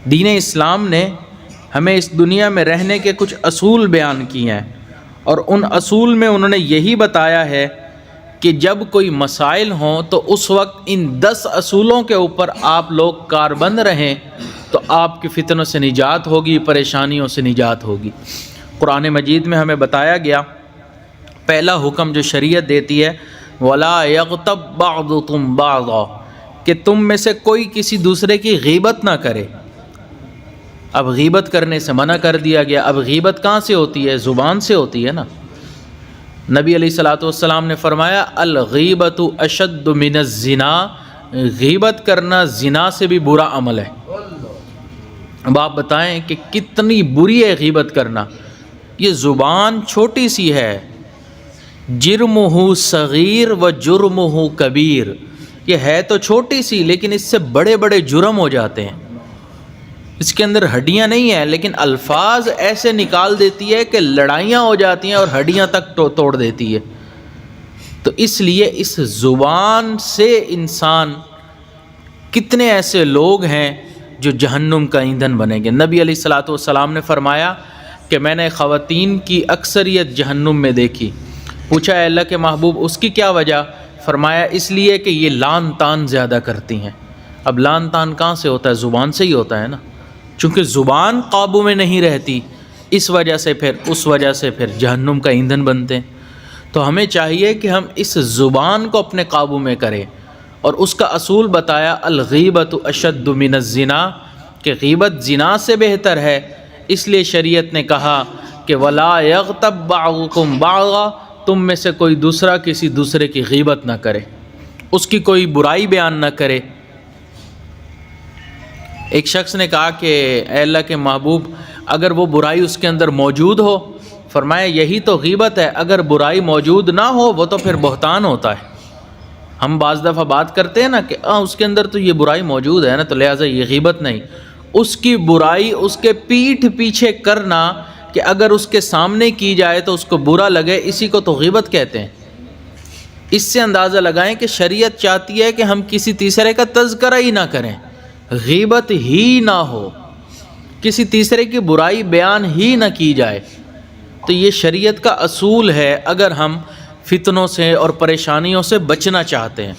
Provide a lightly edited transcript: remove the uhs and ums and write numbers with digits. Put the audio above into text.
دین اسلام نے ہمیں اس دنیا میں رہنے کے کچھ اصول بیان کیے ہیں، اور ان اصول میں انہوں نے یہی بتایا ہے کہ جب کوئی مسائل ہوں تو اس وقت ان 10 اصولوں کے اوپر آپ لوگ کاربند رہیں تو آپ کی فتنوں سے نجات ہوگی، پریشانیوں سے نجات ہوگی۔ قرآن مجید میں ہمیں بتایا گیا، پہلا حکم جو شریعت دیتی ہے وَلَا يَغْتَبْ بَعْضُكُمْ بَعْضًا، کہ تم میں سے کوئی کسی دوسرے کی غیبت نہ کرے۔ اب غیبت کرنے سے منع کر دیا گیا۔ اب غیبت کہاں سے ہوتی ہے؟ زبان سے ہوتی ہے نا۔ نبی علیہ الصلوۃ والسلام نے فرمایا الغیبۃ اشد من الزنا، غیبت کرنا زنا سے بھی برا عمل ہے۔ اب آپ بتائیں کہ کتنی بری ہے غیبت کرنا۔ یہ زبان چھوٹی سی ہے، جرمہ صغیر و جرمہ کبیر، یہ ہے تو چھوٹی سی لیکن اس سے بڑے بڑے جرم ہو جاتے ہیں۔ اس کے اندر ہڈیاں نہیں ہیں لیکن الفاظ ایسے نکال دیتی ہے کہ لڑائیاں ہو جاتی ہیں اور ہڈیاں تک توڑ دیتی ہے۔ تو اس لیے اس زبان سے انسان، کتنے ایسے لوگ ہیں جو جہنم کا ایندھن بنیں گے۔ نبی علیہ الصلوۃ والسلام نے فرمایا کہ میں نے خواتین کی اکثریت جہنم میں دیکھی۔ پوچھا اے اللہ کے محبوب اس کی کیا وجہ؟ فرمایا اس لیے کہ یہ لان تان زیادہ کرتی ہیں۔ اب لان تان کہاں سے ہوتا ہے؟ زبان سے ہی ہوتا ہے نا، چونکہ زبان قابو میں نہیں رہتی، اس وجہ سے پھر جہنم کا ایندھن بنتے ہیں۔ تو ہمیں چاہیے کہ ہم اس زبان کو اپنے قابو میں کریں، اور اس کا اصول بتایا الغیبۃ اشد من الزنا، کہ غیبت زنا سے بہتر ہے۔ اس لیے شریعت نے کہا کہ ولا یغتب بعضکم بعضا، تم میں سے کوئی دوسرا کسی دوسرے کی غیبت نہ کرے، اس کی کوئی برائی بیان نہ کرے۔ ایک شخص نے کہا کہ اے اللہ کے محبوب اگر وہ برائی اس کے اندر موجود ہو، فرمایا یہی تو غیبت ہے۔ اگر برائی موجود نہ ہو وہ تو پھر بہتان ہوتا ہے۔ ہم بعض دفعہ بات کرتے ہیں نا کہ اس کے اندر تو یہ برائی موجود ہے نا تو لہٰذا یہ غیبت نہیں۔ اس کی برائی اس کے پیٹھ پیچھے کرنا کہ اگر اس کے سامنے کی جائے تو اس کو برا لگے، اسی کو تو غیبت کہتے ہیں۔ اس سے اندازہ لگائیں کہ شریعت چاہتی ہے کہ ہم کسی تیسرے کا تذکرہ ہی نہ کریں، غیبت ہی نہ ہو، کسی تیسرے کی برائی بیان ہی نہ کی جائے۔ تو یہ شریعت کا اصول ہے اگر ہم فتنوں سے اور پریشانیوں سے بچنا چاہتے ہیں۔